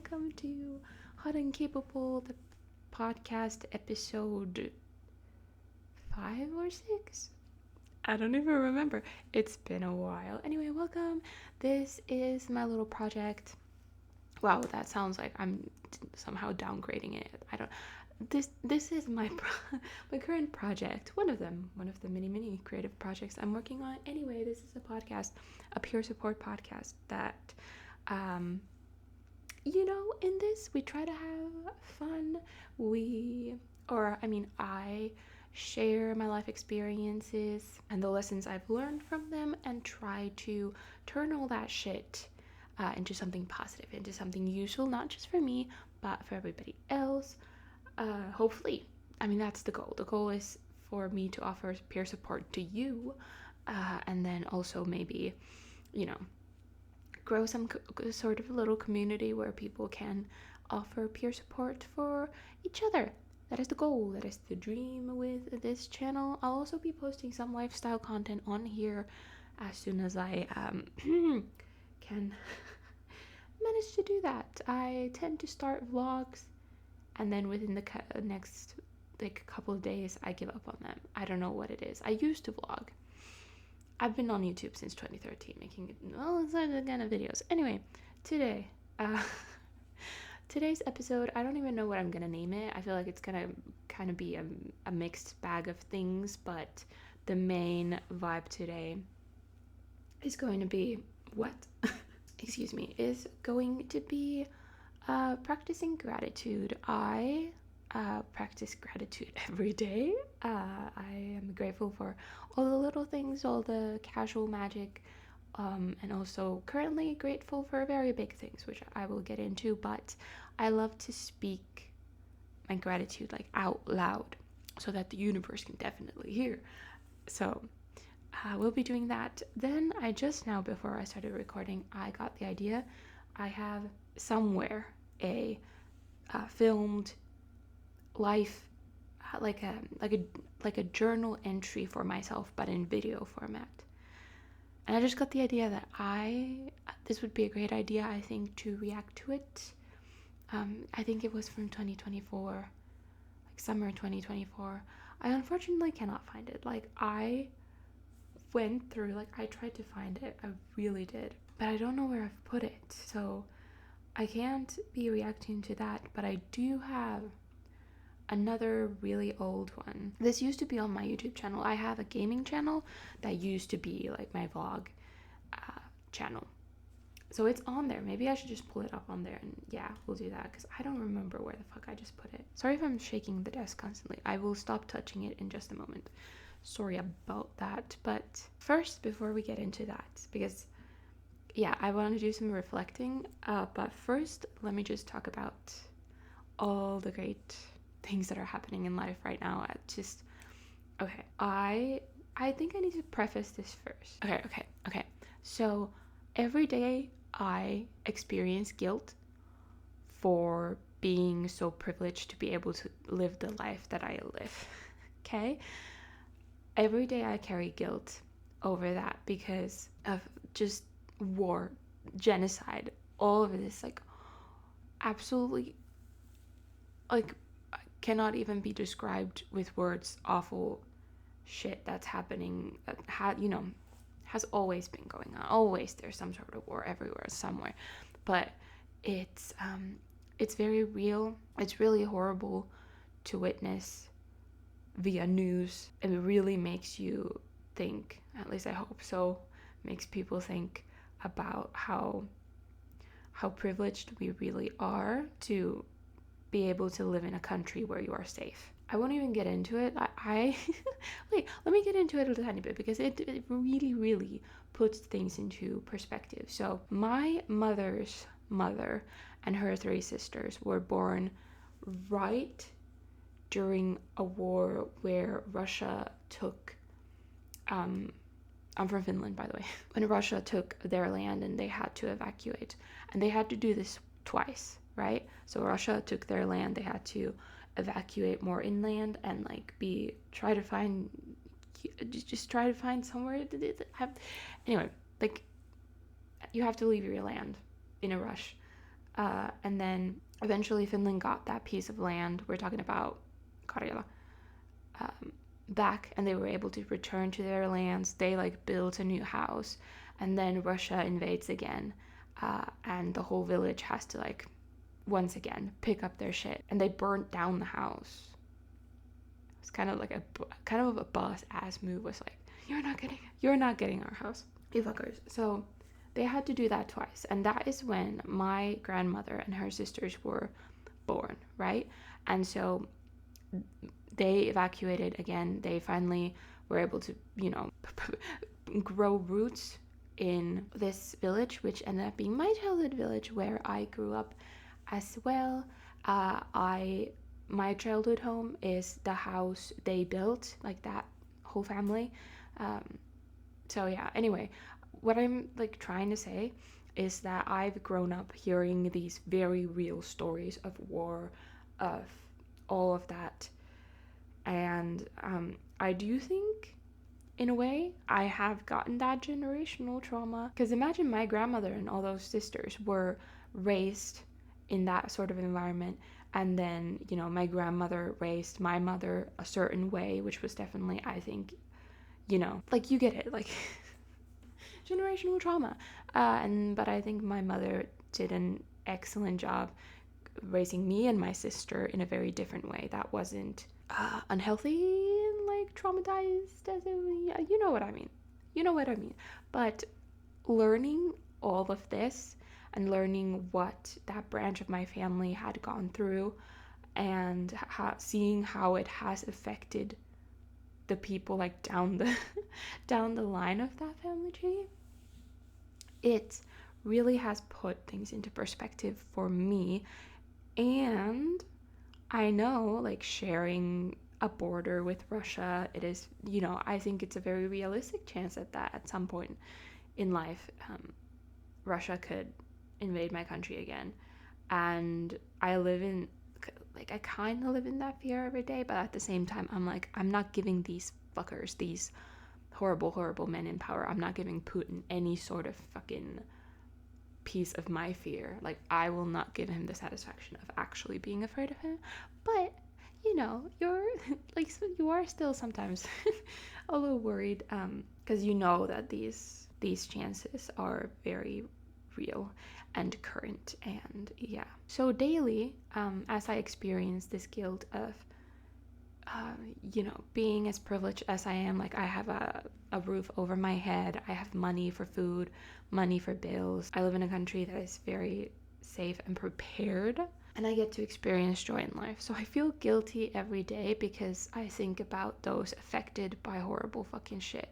welcome to Hot and Capable, the podcast episode 5 or 6? I don't even remember. It's been a while. Anyway, welcome. This is my little project. Wow, that sounds like I'm somehow downgrading it. I don't. This is my my current project. One of the many creative projects I'm working on. Anyway, this is a podcast, a peer support podcast that in this we try to have fun. I share my life experiences and the lessons I've learned from them and try to turn all that shit into something positive, into something useful, not just for me, but for everybody else. Hopefully. I mean, that's the goal. The goal is for me to offer peer support to you, and then also maybe, grow some sort of little community where people can offer peer support for each other. That is the goal. That is the dream with this channel. I'll also be posting some lifestyle content on here as soon as I can manage to do that. I tend to start vlogs and then within the next couple of days I give up on them. I don't know what it is. I used to vlog. I've been on YouTube since 2013 making all kind of videos. Anyway, today's episode, I don't even know what I'm gonna name it. I feel like it's gonna kind of be a mixed bag of things, but the main vibe today is going to be is going to be practicing gratitude. I practice gratitude every day. I am grateful for all the little things, all the casual magic, and also currently grateful for very big things, which I will get into, but I love to speak my gratitude out loud so that the universe can definitely hear. So we'll be doing that. Then I just now, before I started recording, I got the idea. I have somewhere a filmed life, like a journal entry for myself, but in video format. And I just got the idea that this would be a great idea, I think, to react to it. I think it was from 2024, summer 2024. I unfortunately cannot find it. I went through, I tried to find it, I really did, but I don't know where I've put it. So I can't be reacting to that, but I do have another really old one. This used to be on my YouTube channel. I have a gaming channel that used to be my vlog channel. So it's on there. Maybe I should just pull it up on there, and yeah, we'll do that because I don't remember where the fuck I just put it. Sorry if I'm shaking the desk constantly. I will stop touching it in just a moment. Sorry about that. But first, before we get into that, because I want to do some reflecting, but first let me just talk about all the great things that are happening in life right now. I think I need to preface this first. Okay. So every day I experience guilt for being so privileged to be able to live the life that I live. Okay? Every day I carry guilt over that because of just war, genocide, all of this absolutely cannot even be described with words. Awful shit that's happening that has always been going on. Always there's some sort of war everywhere, somewhere. But it's very real. It's really horrible to witness via news. It really makes you think, at least I hope so, makes people think about how privileged we really are to be able to live in a country where you are safe. I won't even get into it. Wait, let me get into it a tiny bit because it really puts things into perspective. So my mother's mother and her 3 sisters were born right during a war where Russia took I'm from Finland, by the way. When Russia took their land and they had to evacuate, and they had to do this twice, right? So Russia took their land, they had to evacuate more inland and try to find somewhere to have. Anyway, you have to leave your land in a rush. And then eventually Finland got that piece of land, we're talking about Karjala, back, and they were able to return to their lands. They like built a new house, and then Russia invades again, and the whole village has to like once again pick up their shit, and they burnt down the house. It's kind of like a boss ass move. Was like, you're not getting our house, you fuckers. So they had to do that twice, and that is when my grandmother and her sisters were born, right? And so they evacuated again. They finally were able to, grow roots in this village, which ended up being my childhood village where I grew up as well. My childhood home is the house they built, like that whole family. So yeah. Anyway, what I'm like trying to say is that I've grown up hearing these very real stories of war, of all of that, and I do think, in a way, I have gotten that generational trauma. Because imagine my grandmother and all those sisters were raised in that sort of environment. And then, my grandmother raised my mother a certain way, which was definitely, I think, like you get it, like generational trauma. But I think my mother did an excellent job raising me and my sister in a very different way that wasn't unhealthy and like traumatized, as you know what I mean. You know what I mean. But learning all of this and learning what that branch of my family had gone through, and seeing how it has affected the people like down the down the line of that family tree, it really has put things into perspective for me. And I know, like, sharing a border with Russia, it is, I think it's a very realistic chance that at some point in life, Russia could invade my country again. And I kind of live in that fear every day, but at the same time, I'm like, I'm not giving these fuckers, these horrible, horrible men in power, I'm not giving Putin any sort of fucking piece of my fear. Like, I will not give him the satisfaction of actually being afraid of him. But you're like, so you are still sometimes a little worried, because that these chances are very real and current. And yeah, so daily, as I experience this guilt of being as privileged as I am, like, I have a roof over my head, I have money for food, money for bills, I live in a country that is very safe and prepared, and I get to experience joy in life. So I feel guilty every day because I think about those affected by horrible fucking shit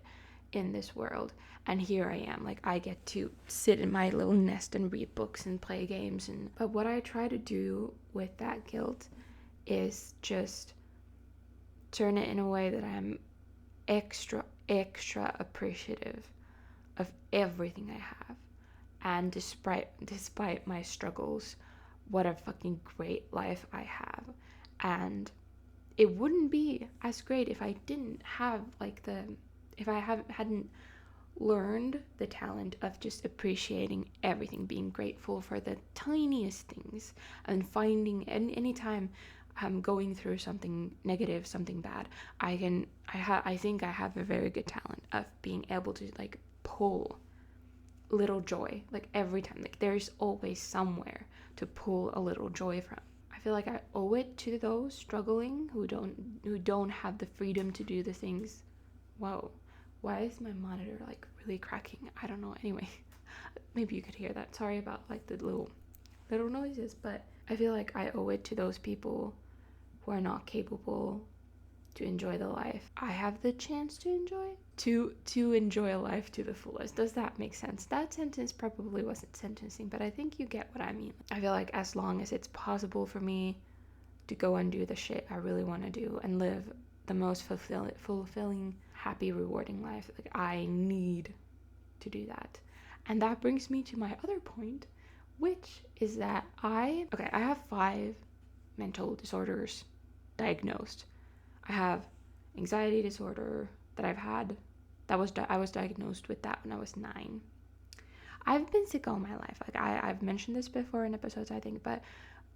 in this world. And here I am, like, I get to sit in my little nest and read books and play games. But what I try to do with that guilt is just turn it in a way that I'm extra appreciative of everything I have. And despite my struggles, what a fucking great life I have. And it wouldn't be as great if I didn't have if I hadn't learned the talent of just appreciating everything, being grateful for the tiniest things, and finding anytime I'm going through something negative, something bad, I think I have a very good talent of being able to like pull little joy, like every time, like there's always somewhere to pull a little joy from. I feel like I owe it to those struggling who don't have the freedom to do the things. Whoa, why is my monitor like really cracking? I don't know. Anyway, maybe you could hear that. Sorry about like the little noises, but I feel like I owe it to those people who are not capable to enjoy the life I have the chance to enjoy, to enjoy a life to the fullest. Does that make sense? That sentence probably wasn't sentencing, but I think you get what I mean. I feel like as long as it's possible for me to go and do the shit I really want to do and live the most fulfilling, happy, rewarding life, like, I need to do that. And that brings me to my other point, which is that I have 5 mental disorders diagnosed. I have anxiety disorder that I was diagnosed with that when I was 9. I've been sick all my life. Like I've mentioned this before in episodes, I think, but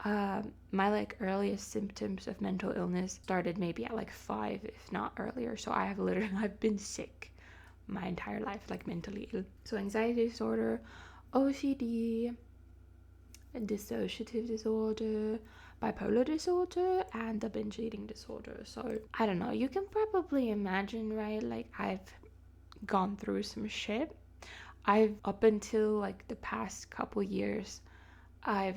my like earliest symptoms of mental illness started maybe at like 5, if not earlier. So I've been sick my entire life, like mentally ill. So anxiety disorder, OCD, dissociative disorder, bipolar disorder, and the binge eating disorder. So I don't know, you can probably imagine, right? Like I've gone through some shit. I've up until like the past couple years, I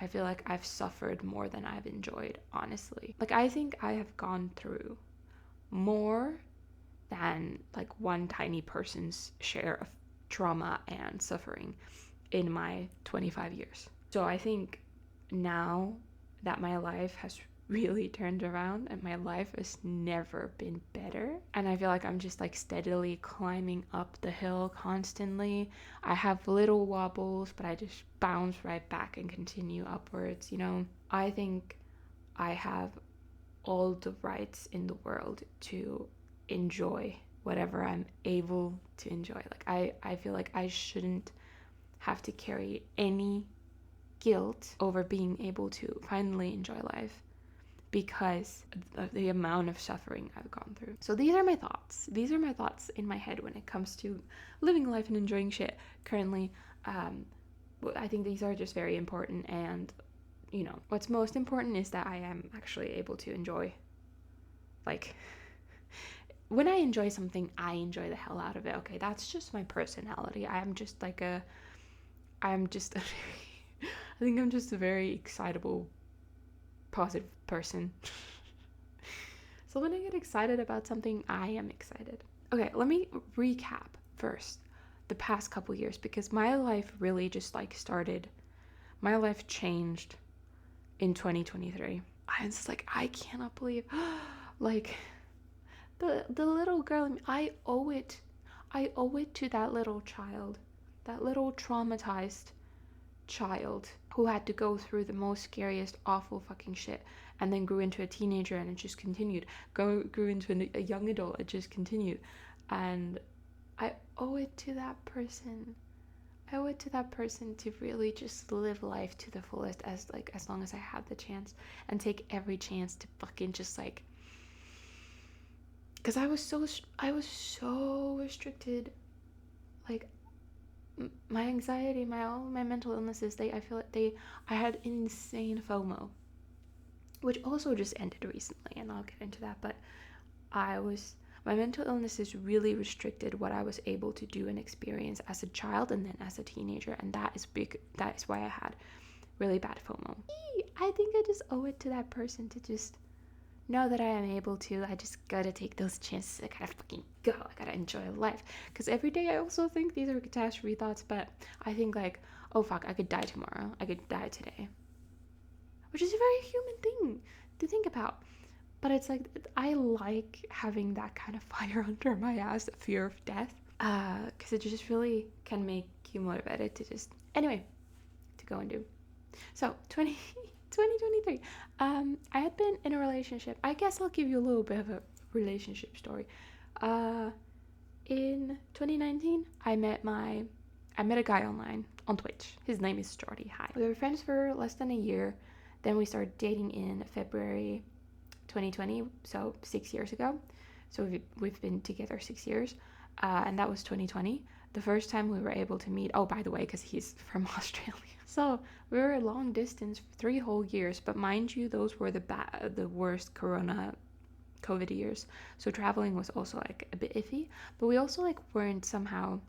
feel like I've suffered more than I've enjoyed, honestly. Like I think I have gone through more than like one tiny person's share of trauma and suffering in my 25 years. So I think now that my life has really turned around and my life has never been better, and I feel like I'm just like steadily climbing up the hill constantly. I have little wobbles, but I just bounce right back and continue upwards, you know. I think I have all the rights in the world to enjoy whatever I'm able to enjoy. Like I feel like I shouldn't have to carry any guilt over being able to finally enjoy life because of the amount of suffering I've gone through. So these are my thoughts. These are my thoughts in my head when it comes to living life and enjoying shit currently. I think these are just very important, and you know, what's most important is that I am actually able to enjoy. Like, when I enjoy something, I enjoy the hell out of it. Okay, that's just my personality. I'm just I think I'm just a very excitable, positive person. So when I get excited about something, I am excited. Okay, let me recap first the past couple years, because my life really just like started, my life changed in 2023. I was like, I cannot believe, like, the little girl in me, I owe it to that little child, that little traumatized child who had to go through the most scariest, awful fucking shit, and then grew into a teenager, and it just continued. Grew into a young adult, it just continued. And I owe it to that person. I owe it to that person to really just live life to the fullest, as long as I have the chance, and take every chance to fucking just like, because I was so restricted. Like, my anxiety, all my mental illnesses, I had insane FOMO, which also just ended recently, and I'll get into that. But my mental illnesses really restricted what I was able to do and experience as a child and then as a teenager, and that is why I had really bad FOMO. I think I just owe it to that person to just know that I am able to. I just gotta take those chances. I gotta fucking go. I gotta enjoy life. Because every day I also think these are catastrophe thoughts, but I think like, oh fuck, I could die tomorrow. I could die today. Which is a very human thing to think about. But it's like, I like having that kind of fire under my ass, fear of death. Because it just really can make you motivated to just, anyway, to go and do. So, 2023. I had been in a relationship. I guess I'll give you a little bit of a relationship story. In 2019, I met a guy online on Twitch. His name is Jordy. Hi. We were friends for less than a year. Then we started dating in February 2020, so 6 years ago. So we've been together 6 years, and that was 2020. The first time we were able to meet, oh, by the way, because he's from Australia. So we were long distance for 3 whole years, but mind you, those were the worst COVID years. So traveling was also like a bit iffy, but we also like weren't somehow,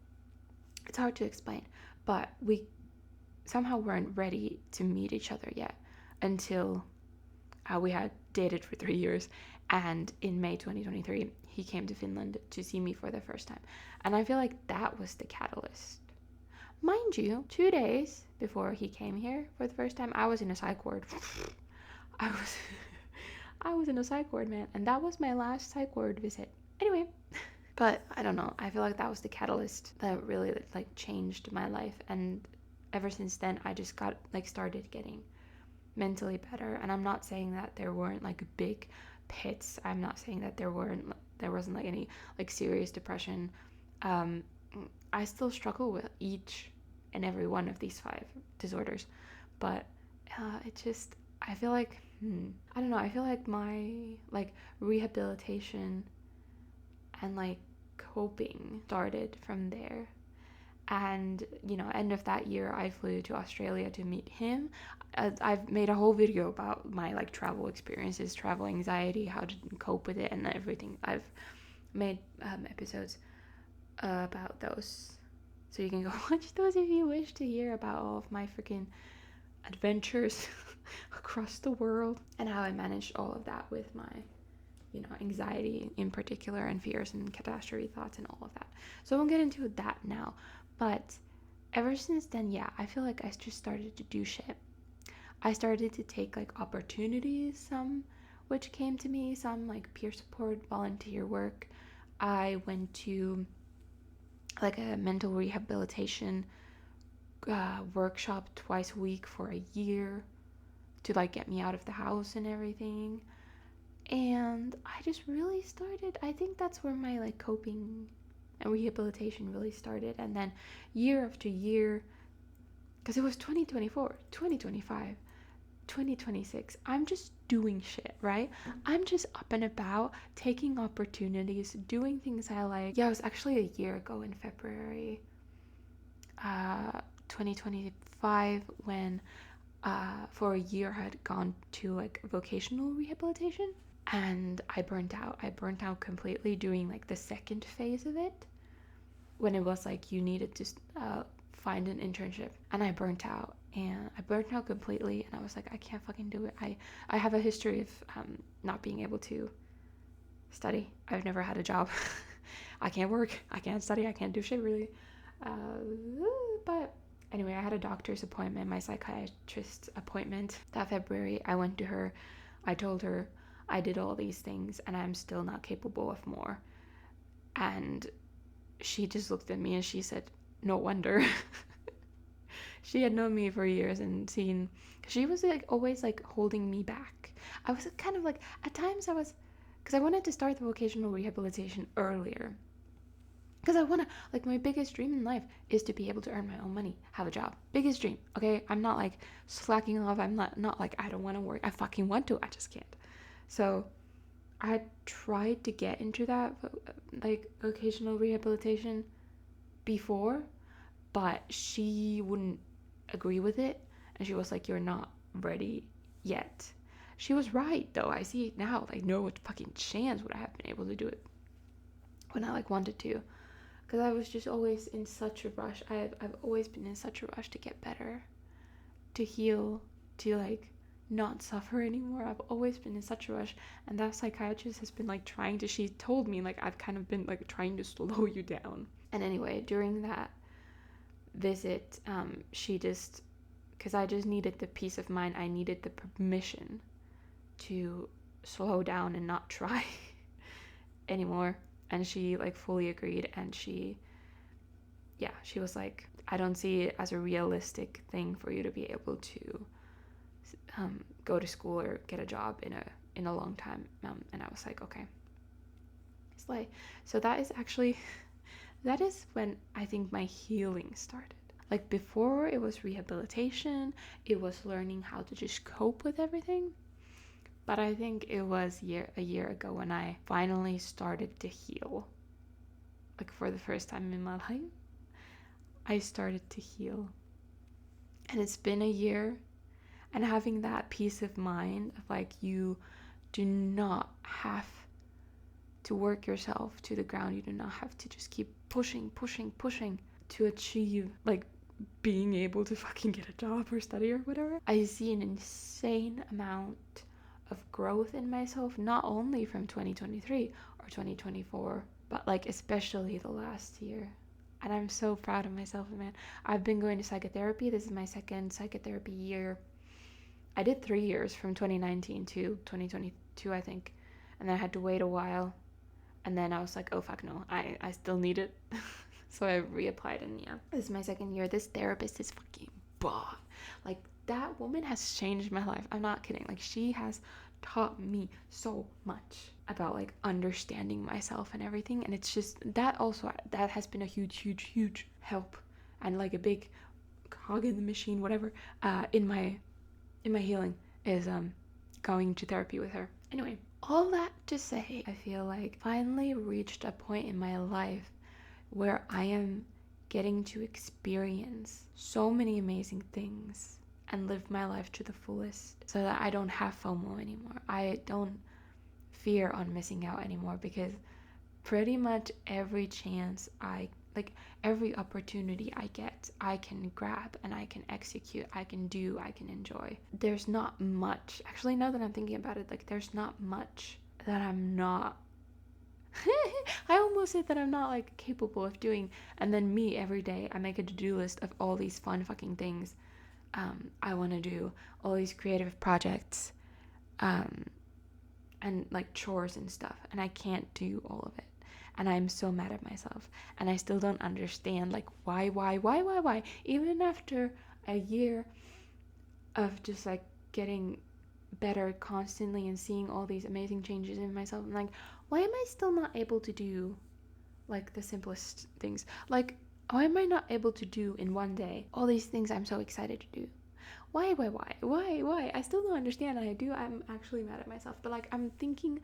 it's hard to explain, but we somehow weren't ready to meet each other yet until we had dated for 3 years. And in May 2023, he came to Finland to see me for the first time. And I feel like that was the catalyst. Mind you, 2 days before he came here for the first time, I was in a psych ward. I was in a psych ward, man. And that was my last psych ward visit. Anyway, but I don't know. I feel like that was the catalyst that really like changed my life. And ever since then, I just started getting mentally better. And I'm not saying that there weren't like big pits. I'm not saying that there wasn't like any like serious depression. I still struggle with each in every one of these 5 disorders. But I feel like, I don't know, I feel like my, like, rehabilitation and, like, coping started from there. And, you know, end of that year, I flew to Australia to meet him. I've made a whole video about my, like, travel experiences, travel anxiety, how to cope with it, and everything. I've made episodes about those, so you can go watch those if you wish to hear about all of my freaking adventures across the world and how I managed all of that with my, you know, anxiety in particular, and fears and catastrophe thoughts and all of that. So I won't get into that now, but ever since then, yeah, I feel like I just started to do shit. I started to take, like, opportunities, some which came to me, some like peer support, volunteer work. I went to, like, a mental rehabilitation workshop twice a week for a year to, like, get me out of the house and everything. And I just really started, I think that's where my, like, coping and rehabilitation really started. And then year after year, because it was 2024, 2025, 2026, I'm just doing shit, right? I'm just up and about, taking opportunities, doing things I like. Yeah, it was actually a year ago in February 2025 when for a year I had gone to, like, vocational rehabilitation, and I burnt out completely during, like, the second phase of it, when it was like you needed to find an internship, and I burnt out completely, and I was like, I can't fucking do it. I have a history of not being able to study. I've never had a job. I can't work, I can't study, I can't do shit really. But anyway, I had a doctor's appointment, my psychiatrist appointment that February. I went to her, I told her I did all these things and I'm still not capable of more. And she just looked at me and she said, no wonder. She had known me for years and seen, she was, like, always, like, holding me back. I was kind of like, at times I was, because I wanted to start the vocational rehabilitation earlier. Because I want to, like, my biggest dream in life is to be able to earn my own money, have a job. Biggest dream, okay? I'm not, like, slacking off. I'm not like, I don't want to work. I fucking want to. I just can't. So I tried to get into that, like, vocational rehabilitation before, but she wouldn't agree with it. And she was like, you're not ready yet. She was right, though. I see it now. Like, no fucking chance would I have been able to do it when I, like, wanted to. Because I was just always in such a rush. I've always been in such a rush to get better, to heal, to, like, not suffer anymore. I've always been in such a rush. And that psychiatrist has been, like, she told me, like, I've kind of been, like, trying to slow you down. And anyway, during that visit, she just, because I just needed the peace of mind, I needed the permission to slow down and not try anymore. And she, like, fully agreed, and she was like, I don't see it as a realistic thing for you to be able to go to school or get a job in a long time. And I was like, okay. It's like, so that is when I think my healing started. Like, before, it was rehabilitation, it was learning how to just cope with everything. But I think it was a year ago when I finally started to heal. Like, for the first time in my life, I started to heal. And it's been a year, and having that peace of mind of, like, you do not have to work yourself to the ground. You do not have to just keep pushing to achieve, like, being able to fucking get a job or study or whatever. I see an insane amount of growth in myself, not only from 2023 or 2024, but, like, especially the last year. And I'm so proud of myself, man. I've been going to psychotherapy. This is my second psychotherapy year. I did 3 years, from 2019 to 2022, I think. And then I had to wait a while. And then I was like, oh, fuck no. I still need it. So I reapplied, and yeah. This is my second year. This therapist is fucking bomb. Like, that woman has changed my life. I'm not kidding. Like, she has taught me so much about, like, understanding myself and everything. And it's just that has been a huge help, and, like, a big cog in the machine, whatever, in my healing is going to therapy with her. Anyway, all that to say, I feel like finally reached a point in my life where I am getting to experience so many amazing things and live my life to the fullest so that I don't have FOMO anymore. I don't fear on missing out anymore, because pretty much every chance every opportunity I get, I can grab and I can execute, I can do, I can enjoy. There's not much, actually, now that I'm thinking about it, like, there's not much that I'm not I almost said that I'm not like capable of doing, and then me every day I make a to-do list of all these fun fucking things I want to do, all these creative projects, and like chores and stuff, and I can't do all of it, and I'm so mad at myself, and I still don't understand like why even after a year of just like getting better constantly and seeing all these amazing changes in myself. I'm like, why am I still not able to do like the simplest things? Like, why am I not able to do in one day all these things I'm so excited to do? Why? I still don't understand. I'm actually mad at myself. But like, I'm thinking,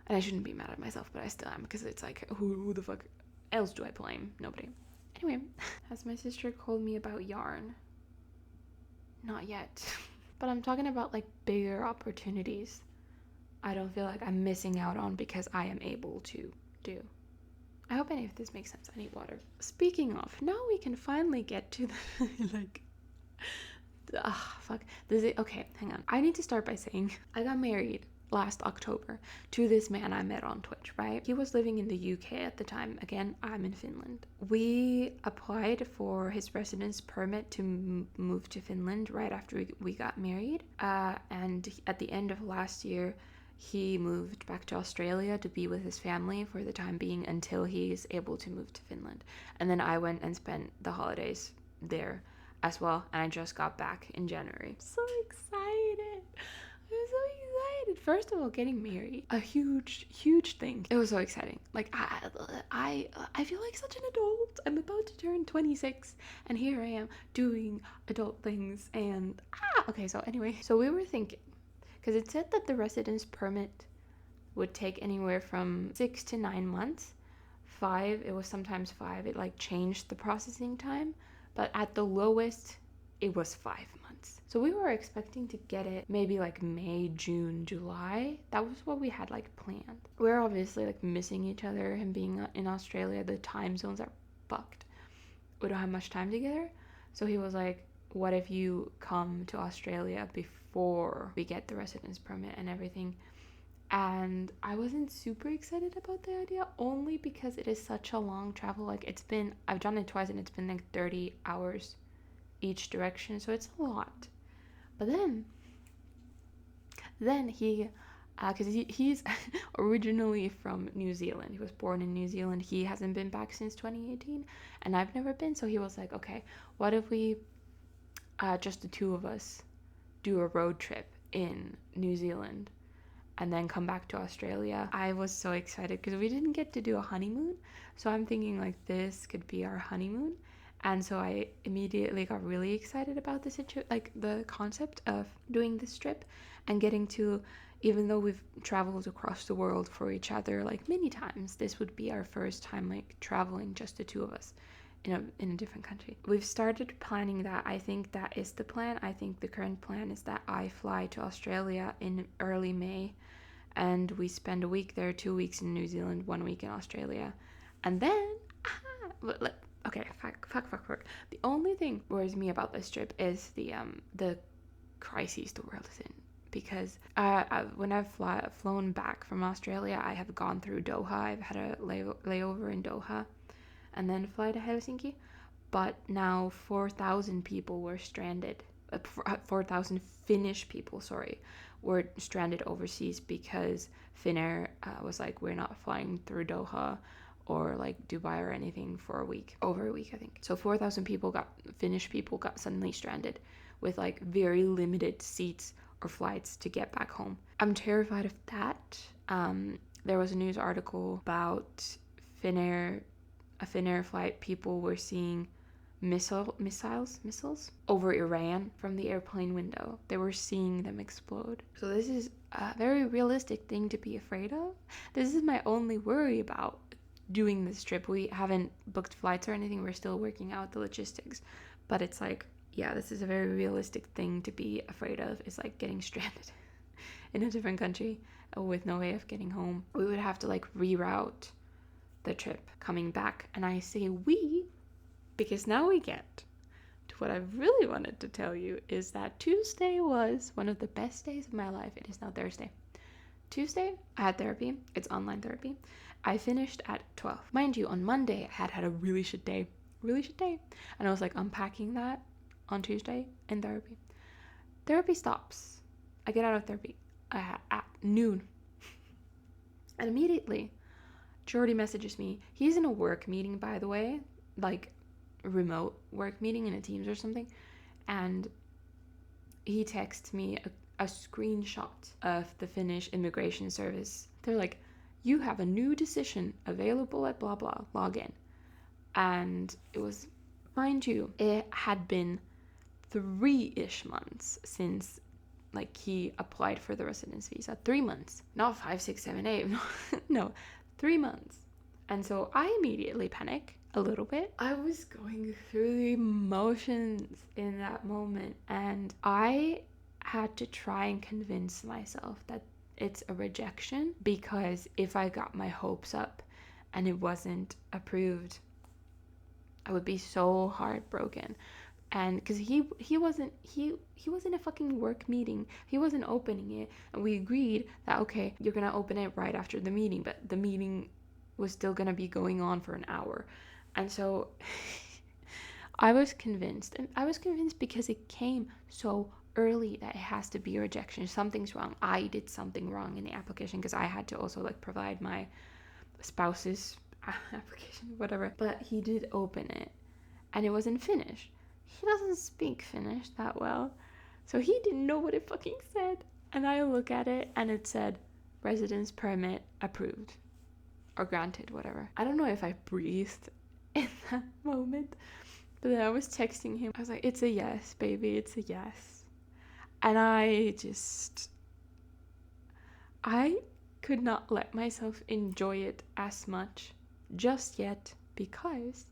and I shouldn't be mad at myself, but I still am, because it's like, who the fuck else do I blame? Nobody. Anyway, has my sister called me about yarn? Not yet. But I'm talking about like bigger opportunities I don't feel like I'm missing out on because I am able to do. I hope any of this makes sense. I need water. Speaking of, now we can finally get to the like fuck. Okay, hang on. I need to start by saying I got married last October to this man I met on Twitch, right? He was living in the UK at the time. Again, I'm in Finland. We applied for his residence permit to move to Finland right after we got married. And at the end of last year, he moved back to Australia to be with his family for the time being until he's able to move to Finland. And then I went and spent the holidays there as well, and I just got back in January. I'm so excited. I'm so excited. First of all, getting married, a huge thing. It was so exciting. Like, I feel like such an adult. I'm about to turn 26, and here I am doing adult things. And okay. So anyway, so we were thinking, because it said that the residence permit would take anywhere from 6 to 9 months. 5, it was sometimes 5. It like changed the processing time, but at the lowest, it was 5 months. So we were expecting to get it maybe like May, June, July. That was what we had like planned. We're obviously like missing each other, and being in Australia, the time zones are fucked. We don't have much time together. So he was like, what if you come to Australia before we get the residence permit and everything? And I wasn't super excited about the idea, only because it is such a long travel. Like, I've done it twice, and it's been like 30 hours each direction, so it's a lot. But then he, because he's originally from New Zealand. He was born in New Zealand. He hasn't been back since 2018, and I've never been. So he was like, okay, what if we, just the two of us, do a road trip in New Zealand and then come back to Australia? I was so excited because we didn't get to do a honeymoon. So I'm thinking like this could be our honeymoon. And so I immediately got really excited about the concept of doing this trip and getting to, even though we've traveled across the world for each other like many times, this would be our first time like traveling just the two of us in a different country. We've started planning that. I think that is the plan. I think the current plan is that I fly to Australia in early May, and we spend a week there, 2 weeks in New Zealand, 1 week in Australia, and then okay, fuck. The only thing worries me about this trip is the crises the world is in. Because when I've flown back from Australia, I have gone through Doha. I've had a layover in Doha, and then fly to Helsinki. But now 4,000 people were stranded. 4,000 Finnish people, were stranded overseas because Finnair was like, we're not flying through Doha or like Dubai or anything for over a week, I think. So 4,000 Finnish people got suddenly stranded with like very limited seats or flights to get back home. I'm terrified of that. There was a news article about a Finnair flight. People were seeing missiles over Iran from the airplane window. They were seeing them explode. So this is a very realistic thing to be afraid of. This is my only worry about doing this trip. We haven't booked flights or anything. We're still working out the logistics. But it's like, yeah, this is a very realistic thing to be afraid of. It's like getting stranded in a different country with no way of getting home. We would have to like reroute the trip coming back. And I say we because now we get to what I really wanted to tell you, is that Tuesday was one of the best days of my life. It is now Thursday. Tuesday, I had therapy. It's online therapy. I finished at 12. Mind you, on Monday, I had a really shit day. And I was like unpacking that on Tuesday in therapy. Therapy stops. I get out of therapy at noon. And immediately, Jordy messages me. He's in a work meeting, by the way, like remote work meeting in a Teams or something. And he texts me a screenshot of the Finnish immigration service. They're like, you have a new decision available at blah blah, log in. And it was, mind you, it had been 3-ish months since like he applied for the residence visa. 3 months, not 5, 6, 7, 8. No, 3 months. And so I immediately panic a little bit. I was going through the emotions in that moment, and I had to try and convince myself that it's a rejection, because if I got my hopes up and it wasn't approved, I would be so heartbroken. And because he wasn't a fucking work meeting, he wasn't opening it, and we agreed that okay, you're gonna open it right after the meeting, but the meeting was still gonna be going on for an hour. And so I was convinced, and I was convinced because it came so early that it has to be a rejection. Something's wrong. I did something wrong in the application, because I had to also like provide my spouse's application, whatever. But he did open it, and it was in Finnish. He doesn't speak Finnish that well, so he didn't know what it fucking said. And I look at it, and it said residence permit approved or granted, whatever. I don't know if I breathed in that moment, but then I was texting him. I was like, it's a yes, baby, it's a yes. And I could not let myself enjoy it as much just yet, because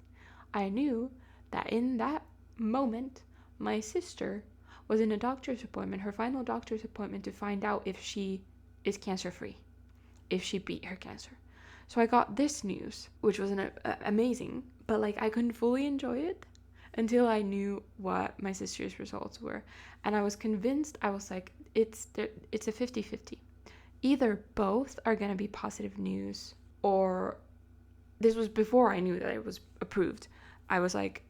I knew that in that moment my sister was in a doctor's appointment, her final doctor's appointment, to find out if she is cancer free, if she beat her cancer. So I got this news, which was amazing, but like I couldn't fully enjoy it until I knew what my sister's results were. And I was convinced, I was like, it's a 50-50. Either both are going to be positive news, or this was before I knew that it was approved. I was like,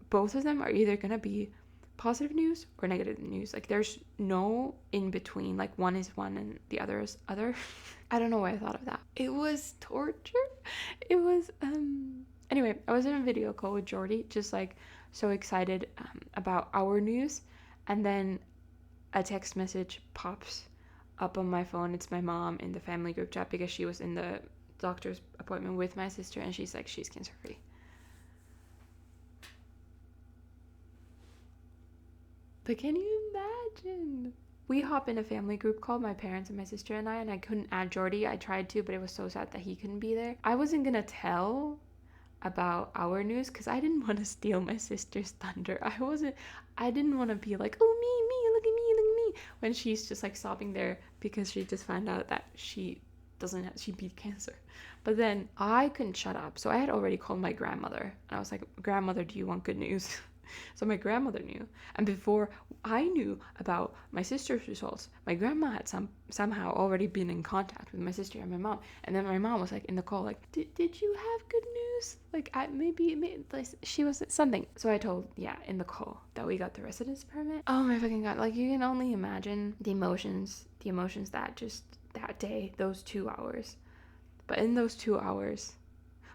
both of them are either going to be positive news or negative news. Like there's no in between, like one is one and the other is other. I don't know why I thought of that. It was torture. It was anyway, I was in a video call with Jordy, just like so excited about our news, and then a text message pops up on my phone. It's my mom in the family group chat, because she was in the doctor's appointment with my sister, and she's like, she's cancer free. But can you imagine? We hop in a family group called my parents and my sister and I couldn't add Jordy. I tried to, but it was so sad that he couldn't be there. I wasn't gonna tell about our news because I didn't want to steal my sister's thunder. I didn't want to be like, oh me, look at me, when she's just like sobbing there because she just found out that she beat cancer. But then I couldn't shut up, so I had already called my grandmother, and I was like, grandmother, do you want good news? So my grandmother knew, and before I knew about my sister's results, my grandma had somehow already been in contact with my sister and my mom, and then my mom was like in the call, like, did you have good news? Like, maybe she was something. So I told, in the call, that we got the residence permit. Oh my fucking god! Like, you can only imagine the emotions that day, those 2 hours. But in those 2 hours,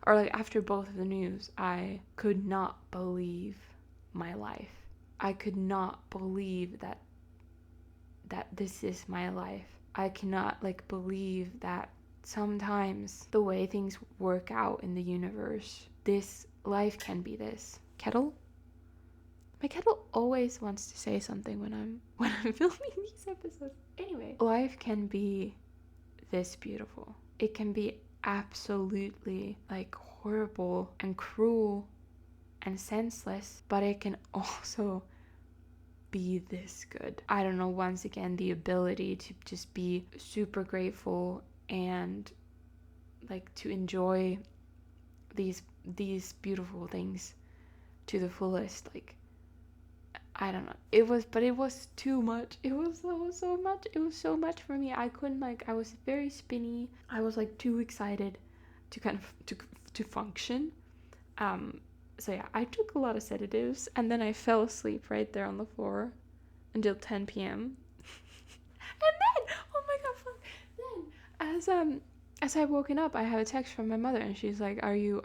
or like after both of the news, I could not believe my life. I could not believe that this is my life. I cannot believe that sometimes the way things work out in the universe, this life can be this. Kettle? My kettle always wants to say something when I'm filming these episodes. Anyway, life can be this beautiful. It can be absolutely like horrible and cruel and senseless, but it can also be this good. I don't know, once again, the ability to just be super grateful and like to enjoy these beautiful things to the fullest. Like, I don't know, it was too much. It was so much. It was so much for me. I couldn't, like, I was very spinny. I was like too excited to kind of to function. So yeah, I took a lot of sedatives and then I fell asleep right there on the floor until 10 p.m. And then, oh my god, fuck. Then as I woken up, I have a text from my mother and she's like, are you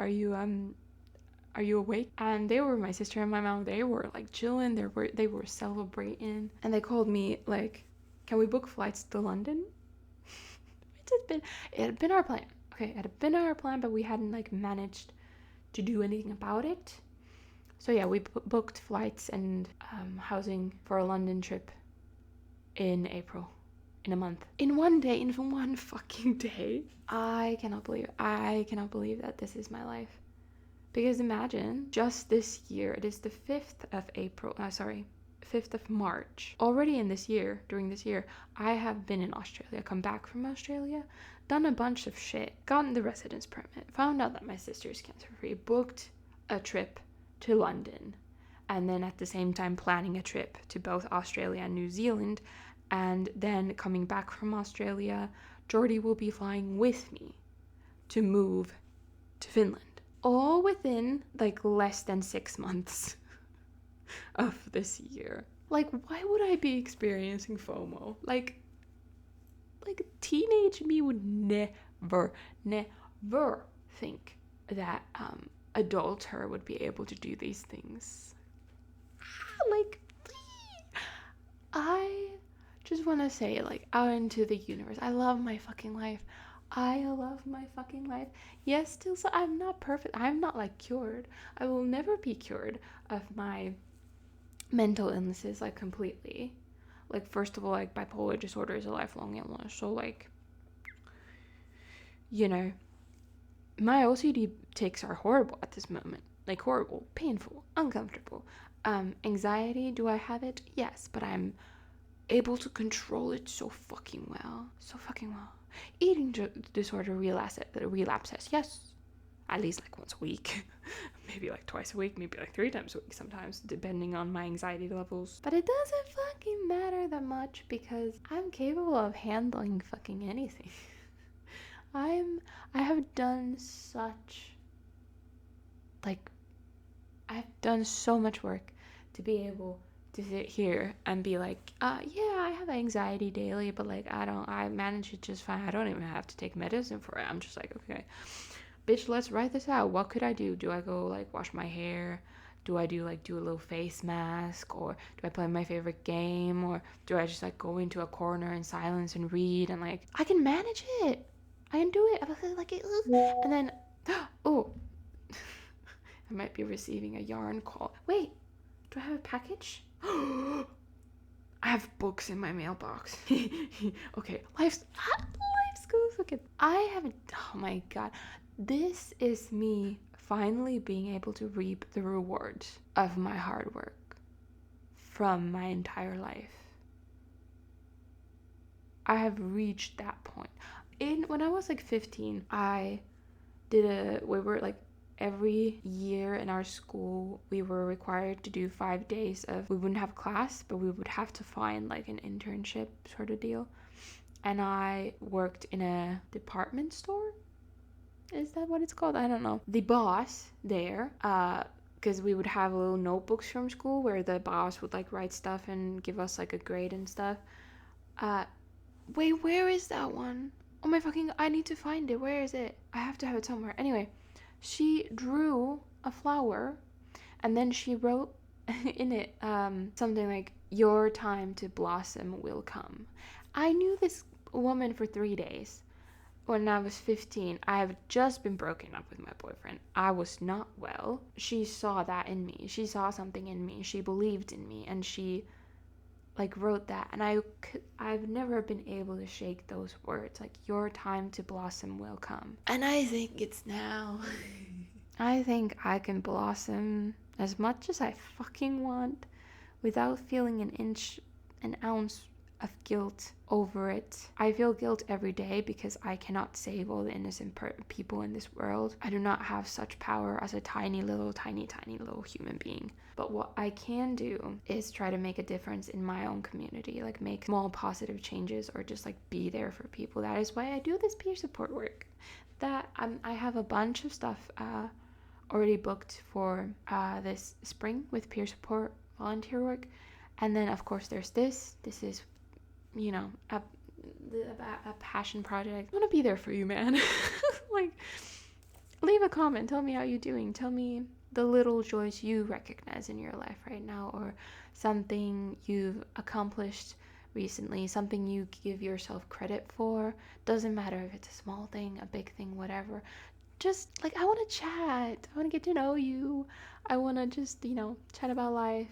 awake? And they were, my sister and my mom, they were like chilling, they were celebrating, and they called me like, can we book flights to London? It had been our plan. Okay, it had been our plan, but we hadn't like managed to do anything about it. So yeah, we booked flights and housing for a London trip in April, in a month, in one day, in one fucking day. I cannot believe that this is my life. Because imagine, just this year, it is the 5th of March. Already during this year, I have been in Australia, come back from Australia, done a bunch of shit, gotten the residence permit, found out that my sister's cancer-free, booked a trip to London, and then at the same time planning a trip to both Australia and New Zealand, and then coming back from Australia, Jordy will be flying with me to move to Finland. All within like less than 6 months of this year. Like, why would I be experiencing FOMO? Like teenage me would never think that adult her would be able to do these things. Like, I just want to say, like, out into the universe, I love my fucking life. Yes, still, so I'm not perfect. I'm not like cured. I will never be cured of my mental illnesses, like, completely. Like, first of all, like, bipolar disorder is a lifelong illness. So, like, you know, my OCD tics are horrible at this moment. Like, horrible, painful, uncomfortable. Anxiety, do I have it? Yes, but I'm able to control it so fucking well. Eating disorder relapses, yes, at least like once a week, maybe like twice a week, maybe like 3 times a week sometimes, depending on my anxiety levels. But it doesn't fucking matter that much because I'm capable of handling fucking anything. I have done so much work to be able to sit here and be like, yeah, I have anxiety daily, but like I manage it just fine. I don't even have to take medicine for it. I'm just like, okay, bitch, let's write this out. What could I do? Do I go like wash my hair? Do I do a little face mask? Or do I play my favorite game? Or do I just like go into a corner in silence and read? And like, I can manage it. I can do it. I feel like it. And then, oh, I might be receiving a yarn call. Wait, do I have a package? I have books in my mailbox. Okay, life goes okay. Oh my god. This is me finally being able to reap the rewards of my hard work from my entire life. I have reached that point. When I was like 15, we were like, every year in our school, we were required to do 5 days we wouldn't have class, but we would have to find like an internship sort of deal. And I worked in a department store. Is that what it's called? I don't know. The boss there, because we would have little notebooks from school where the boss would like write stuff and give us like a grade and stuff. Wait, where is that one? Oh my fucking, I need to find it. Where is it? I have to have it somewhere. Anyway, she drew a flower and then she wrote in it something like, your time to blossom will come. I knew this woman for 3 days. when I was 15, I have just been broken up with my boyfriend. I was not well. She saw that in me. She saw something in me. She believed in me, and she like wrote that. And I've never been able to shake those words. Like, your time to blossom will come. And I think it's now. I think I can blossom as much as I fucking want without feeling an ounce of guilt over it. I feel guilt every day because I cannot save all the innocent people in this world. I do not have such power as a tiny little human being. But what I can do is try to make a difference in my own community, like make small positive changes or just like be there for people. That is why I do this peer support work. That I have a bunch of stuff already booked for this spring with peer support volunteer work. And then of course there's this is, you know, a passion project. I want to be there for you, man. Like, leave a comment, tell me how you're doing, tell me the little joys you recognize in your life right now, or something you've accomplished recently, something you give yourself credit for. Doesn't matter if it's a small thing, a big thing, whatever. Just like, I want to chat, I want to get to know you, I want to just, you know, chat about life,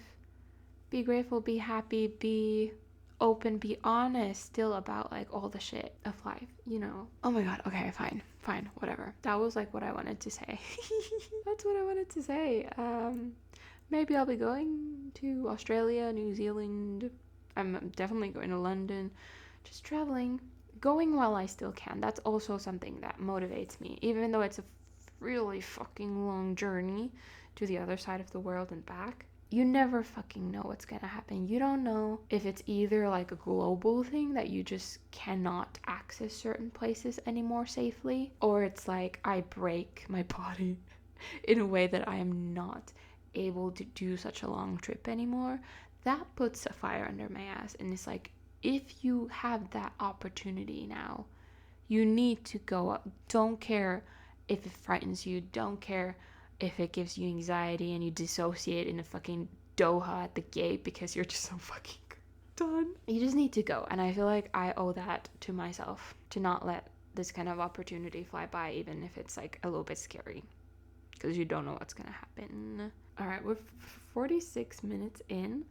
be grateful, be happy, be open, be honest still about like all the shit of life, you know. Oh my god, okay, fine, whatever. That was like what I wanted to say. That's what I wanted to say. Maybe I'll be going to Australia, New Zealand. I'm definitely going to London. Just traveling, going while I still can. That's also something that motivates me, even though it's a really fucking long journey to the other side of the world and back. You never fucking know what's gonna happen. You don't know if it's either like a global thing that you just cannot access certain places anymore safely, or it's like I break my body in a way that I am not able to do such a long trip anymore. That puts a fire under my ass, and it's like, if you have that opportunity now, you need to go up. Don't care if it frightens you, don't care if it gives you anxiety and you dissociate in a fucking Doha at the gate because you're just so fucking done. You just need to go. And I feel like I owe that to myself, to not let this kind of opportunity fly by, even if it's like a little bit scary, because you don't know what's gonna happen. All right, we're 46 minutes in.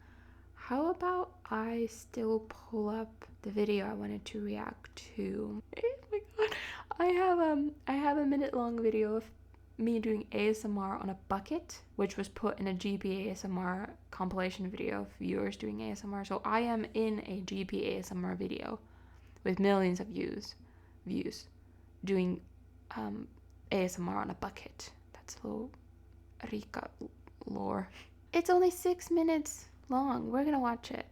How about I still pull up the video I wanted to react to? Oh my god. I have a minute-long video of me doing ASMR on a bucket, which was put in a GB ASMR compilation video of viewers doing ASMR. So I am in a GB ASMR video with millions of views doing ASMR on a bucket. That's a little Riikka lore. It's only 6 minutes long. We're gonna watch it.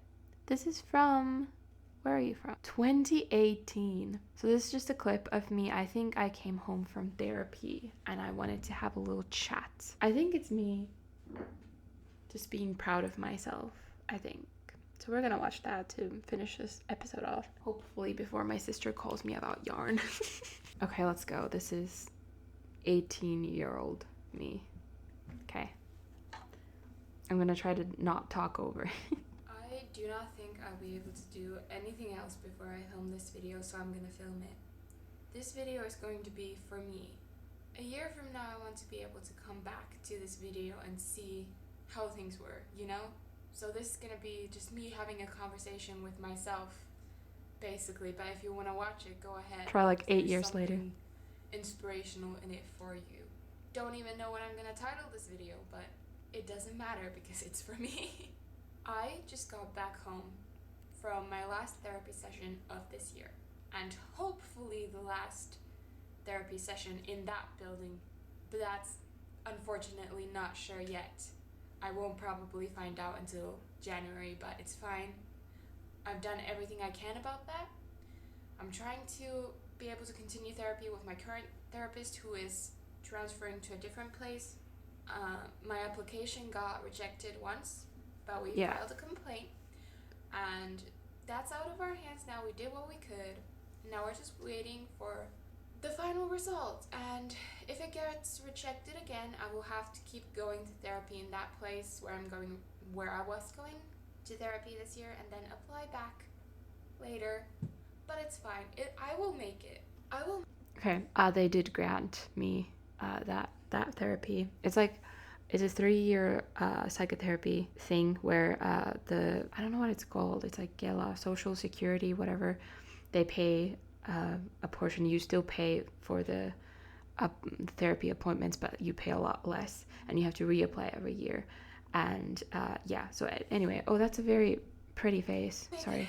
This is from, where are you from? 2018. So this is just a clip of me. I think I came home from therapy and I wanted to have a little chat. I think it's me just being proud of myself, I think. So we're gonna watch that to finish this episode off, hopefully before my sister calls me about yarn. Okay, let's go. This is 18-year-old me. Okay. I'm gonna try to not talk over. I do not think I'll be able to do anything else before I film this video, so I'm gonna film it. This video is going to be for me. A year from now, I want to be able to come back to this video and see how things were, you know? So this is gonna be just me having a conversation with myself, basically. But if you want to watch it, go ahead. Try like 8 years later. Inspirational in it for you. Don't even know what I'm gonna title this video, but it doesn't matter because it's for me. I just got back home from my last therapy session of this year, and hopefully the last therapy session in that building, but that's unfortunately not sure yet. I won't probably find out until January, but it's fine. I've done everything I can about that. I'm trying to be able to continue therapy with my current therapist, who is transferring to a different place. My application got rejected once, but we filed a complaint, and that's out of our hands now. We did what we could. Now we're just waiting for the final result, and if it gets rejected again, I will have to keep going to therapy in that place where I was going to therapy this year, and then apply back later. But it's fine. I will make it. Okay. They did grant me that therapy. It's like it's a 3-year psychotherapy thing where the I don't know what it's called. It's like Kela, Social Security, whatever. They pay a portion. You still pay for the therapy appointments, but you pay a lot less, and you have to reapply every year. And yeah. So anyway, oh, that's a very pretty face. Sorry.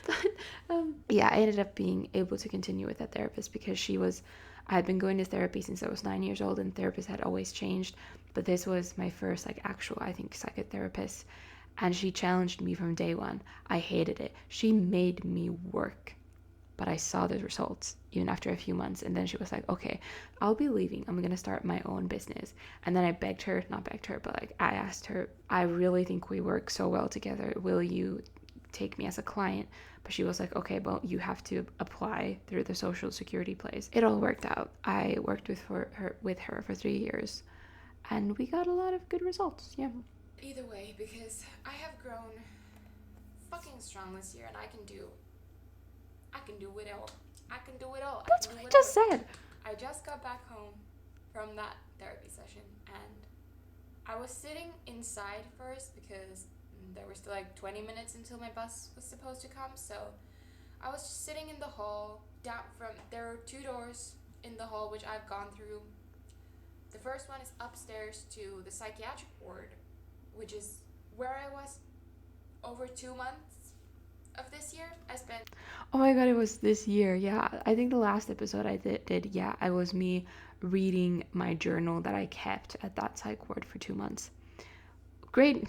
But yeah, I ended up being able to continue with that therapist because I had been going to therapy since I was 9 years old, and therapists had always changed. But this was my first, like, actual, I think, psychotherapist. And she challenged me from day one. I hated it. She made me work. But I saw the results even after a few months. And then she was like, okay, I'll be leaving. I'm going to start my own business. And then I not begged her, but like I asked her, I really think we work so well together. Will you take me as a client? But she was like, okay, well, you have to apply through the Social Security place. It all worked out. I worked with her for 3 years, and we got a lot of good results. Yeah. Either way, because I have grown fucking strong this year, and I can do it all. I can do it all. That's what I just said. I just got back home from that therapy session, and I was sitting inside first because there were still like 20 minutes until my bus was supposed to come, so I was just sitting in the hall. There are 2 doors in the hall which I've gone through. The first one is upstairs to the psychiatric ward, which is where I was over 2 months of this year. I spent... Oh my god, it was this year. Yeah, I think the last episode I did, yeah, it was me reading my journal that I kept at that psych ward for 2 months. Great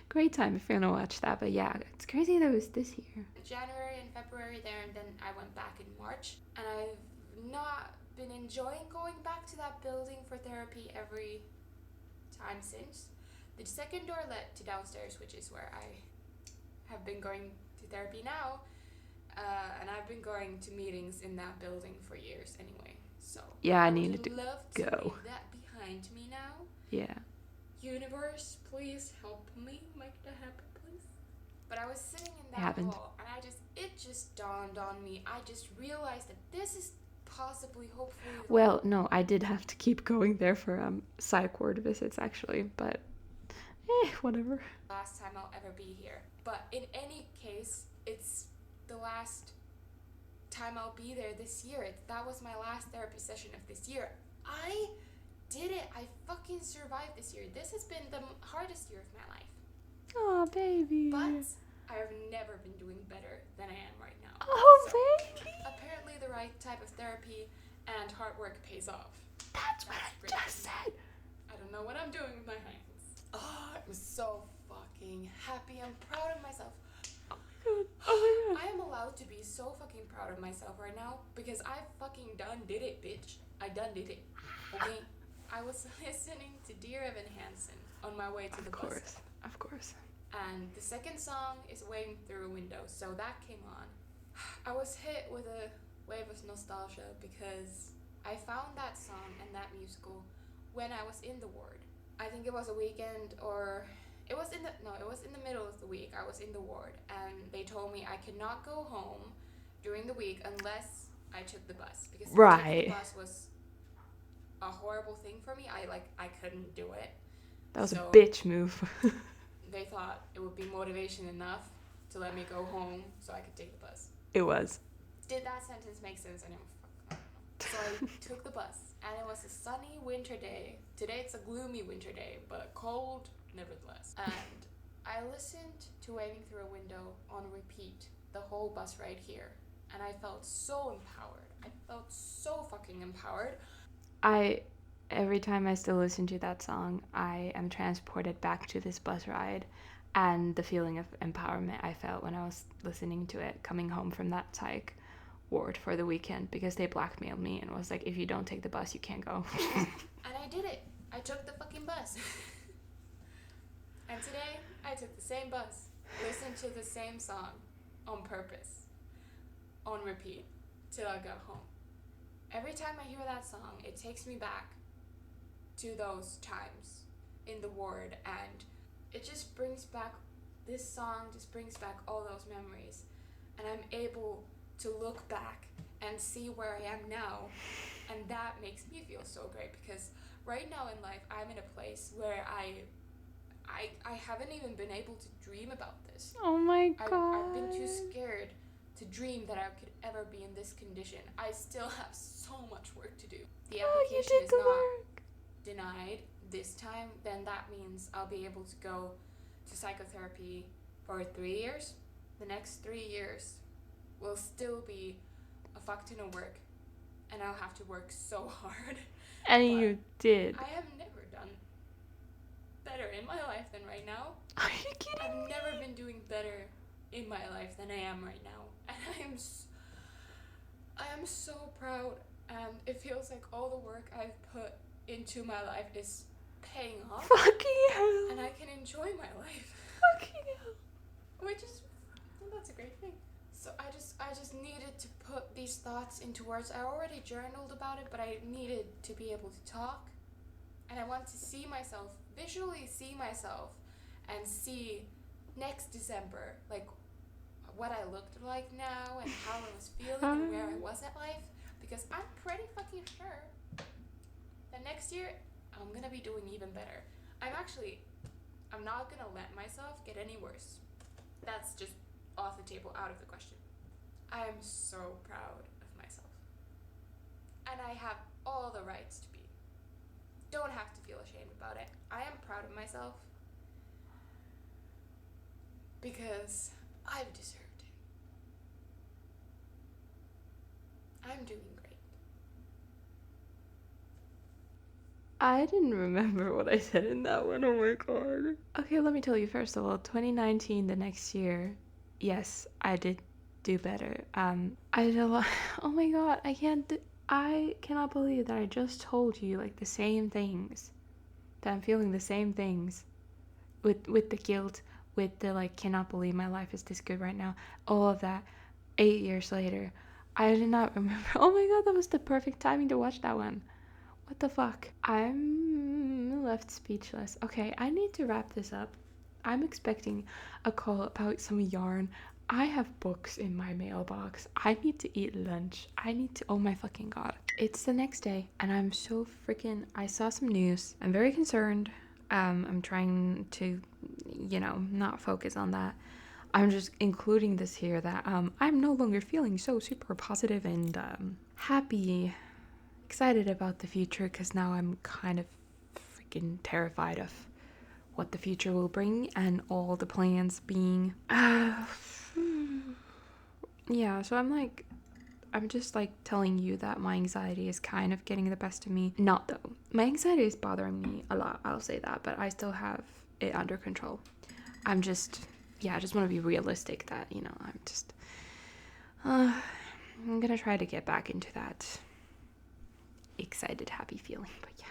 great time if you're gonna watch that. But yeah, it's crazy that it was this year. January and February there, and then I went back in March, and I've not been enjoying going back to that building for therapy every time since. The second door led to downstairs, which is where I have been going to therapy now, and I've been going to meetings in that building for years anyway. So yeah, I would needed to love to leave that behind me now. Yeah. Universe, please help me make that happen, please. But I was sitting in that hall, and it just dawned on me. I just realized that this is possibly, hopefully... Well, no, I did have to keep going there for psych ward visits, actually, but whatever. Last time I'll ever be here. But in any case, it's the last time I'll be there this year. That was my last therapy session of this year. I did it. I fucking survived this year. This has been the hardest year of my life. Oh, baby. But I have never been doing better than I am right now. Oh, so, baby. Apparently the right type of therapy and hard work pays off. That's what I just said. I don't know what I'm doing with my hands. Oh, I'm so fucking happy. I'm proud of myself. Oh my god. I am allowed to be so fucking proud of myself right now because I fucking done did it, bitch. I done did it. Okay? I was listening to Dear Evan Hansen on my way to the bus. Of course. And the second song is Waving Through a Window, so that came on. I was hit with a wave of nostalgia because I found that song and that musical when I was in the ward. I think it was a weekend, or it was in the middle of the week. I was in the ward, and they told me I could not go home during the week unless I took the bus, because taking the bus was a horrible thing for me. I couldn't do it. That was a bitch move. They thought it would be motivation enough to let me go home so I could take the bus. It was. Did that sentence make sense? I don't know. So I took the bus, and it was a sunny winter day. Today it's a gloomy winter day, but cold nevertheless. And I listened to Waving Through a Window on repeat the whole bus ride here, and I felt so empowered. I felt so fucking empowered. Every time I still listen to that song, I am transported back to this bus ride and the feeling of empowerment I felt when I was listening to it coming home from that psych ward for the weekend, because they blackmailed me and was like, if you don't take the bus, you can't go. And I did it. I took the fucking bus. And today, I took the same bus, listened to the same song on purpose, on repeat, till I got home. Every time I hear that song, it takes me back to those times in the ward, and it just brings back, this song just brings back all those memories, and I'm able to look back and see where I am now. And that makes me feel so great because right now in life I'm in a place where I haven't even been able to dream about this. Oh my I've been too god. scared to dream that I could ever be in this condition. I still have so much work to do. The Oh, you application did is the not work. denied this time, then that means I'll be able to go to psychotherapy for 3 years. The next 3 years will still be a fuck ton of work, and I'll have to work so hard. And But you did. I have never done better in my life than right now. Are you kidding I've me? never been doing better in my life than I am right now, and I am so proud. And it feels like all the work I've put into my life is paying off, Fucking hell. and I can enjoy my life, Fucking hell. which is, well, that's a great thing. So I just needed to put these thoughts into words. I already journaled about it, but I needed to be able to talk, and I want to see myself, visually see myself, and see next December, like what I looked like now and how I was feeling and where I was at life, because I'm pretty fucking sure that next year I'm gonna be doing even better. I'm not gonna let myself get any worse. That's just off the table, out of the question. I'm so proud of myself. And I have all the rights to be. Don't have to feel ashamed about it. I am proud of myself because I've deserved it. I'm doing great. I didn't remember what I said in that one. Oh my god. Okay, let me tell you first of all, 2019, the next year, yes, I did do better. I did a lot. Oh my god, I cannot believe that I just told you like the same things. That I'm feeling the same things with the guilt, with the like cannot believe my life is this good right now. All of that 8 years later. I did not remember. Oh my god, that was the perfect timing to watch that one. What the fuck? I'm left speechless. Okay, I need to wrap this up. I'm expecting a call about some yarn. I have books in my mailbox. I need to eat lunch. I need to. Oh my fucking god. It's the next day, and I'm so freaking. I saw some news. I'm very concerned. I'm trying to, not focus on that. I'm just including this here that I'm no longer feeling so super positive and happy, excited about the future because now I'm kind of freaking terrified of what the future will bring and all the plans being. Yeah, so I'm just like telling you that my anxiety is kind of getting the best of me. Not though. My anxiety is bothering me a lot, I'll say that, but I still have it under control. I'm just, yeah, I just want to be realistic that, I'm gonna try to get back into that excited, happy feeling, but yeah.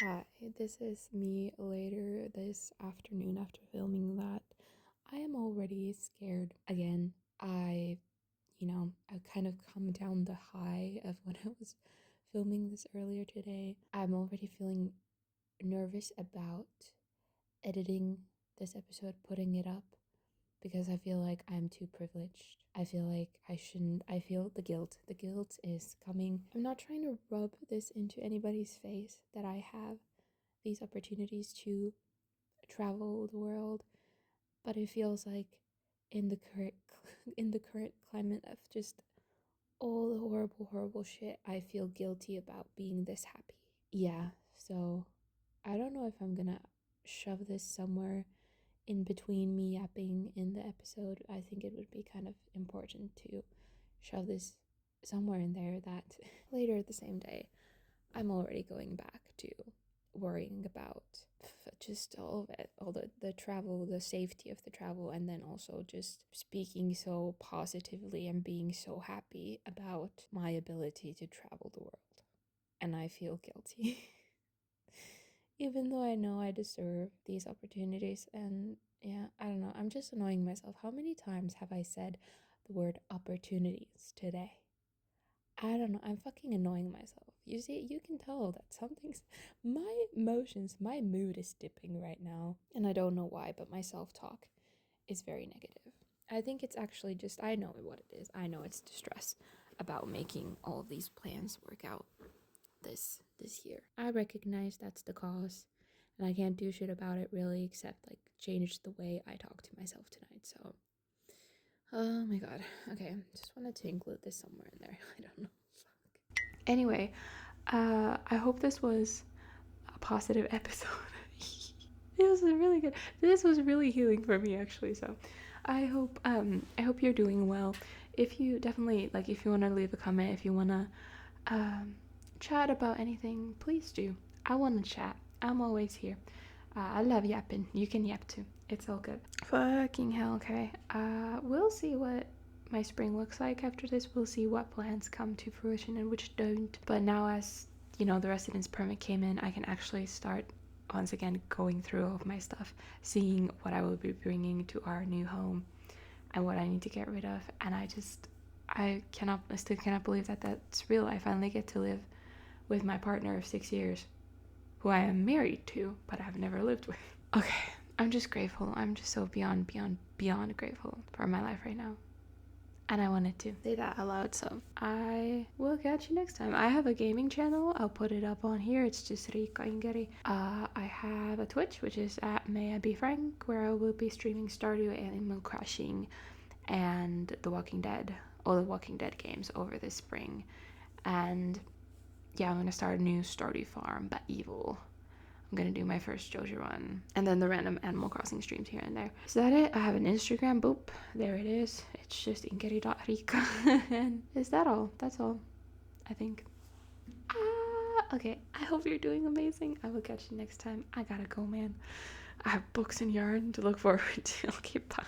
Hi, this is me later this afternoon after filming that. I am already scared again. I've kind of come down the high of when I was filming this earlier today. I'm already feeling nervous about editing this episode, putting it up, because I feel like I'm too privileged. I feel like I shouldn't. I feel the guilt. The guilt is coming. I'm not trying to rub this into anybody's face that I have these opportunities to travel the world, but it feels like in the current in the current climate of just all the horrible shit, I feel guilty about being this happy. Yeah, so I don't know if I'm gonna shove this somewhere in between me yapping in the episode. I think it would be kind of important to shove this somewhere in there that later the same day I'm already going back to worrying about just all of it, all the travel, the safety of the travel, and then also just speaking so positively and being so happy about my ability to travel the world. And I feel guilty. Even though I know I deserve these opportunities. And yeah, I don't know. I'm just annoying myself. How many times have I said the word opportunities today? I don't know. I'm fucking annoying myself. You see, you can tell that something's. My emotions, my mood is dipping right now. And I don't know why, but my self talk is very negative. I think it's actually just, I know what it is. I know it's distress about making all of these plans work out this year. I recognize that's the cause, and I can't do shit about it really, except like change the way I talk to myself tonight. So, oh my god. Okay, just wanted to include this somewhere in there. I don't know. Anyway, I hope this was a positive episode. It was really good. This was really healing for me actually. So, I hope you're doing well. If you definitely like, if you want to leave a comment, if you want to chat about anything, please do. I want to chat. I'm always here. I love yapping. You can yap too. It's all good. Fucking hell, okay. We'll see what my spring looks like after this. We'll see what plans come to fruition and which don't. But now, as you know, the residence permit came in, I can actually start once again going through all of my stuff, seeing what I will be bringing to our new home and what I need to get rid of. And I still cannot believe that that's real. I finally get to live with my partner of 6 years, who I am married to, but I've never lived with. Okay, I'm just grateful. I'm just so beyond grateful for my life right now. And I wanted to say that aloud, so I will catch you next time. I have a gaming channel. I'll put it up on here. It's just Riikka. I have a Twitch, which is at May I Be Frank, where I will be streaming Stardew, Animal Crossing, and The Walking Dead, all the Walking Dead games over this spring. And yeah, I'm gonna start a new Stardew Farm, but evil. I'm gonna do my first JoJo run, and then the random Animal Crossing streams here and there. Is that it? I have an Instagram. Boop, there it is. It's just inkeri.riikka. And is that all? That's all, I think. Okay, I hope you're doing amazing. I will catch you next time. I gotta go, man. I have books and yarn to look forward to. Okay, bye.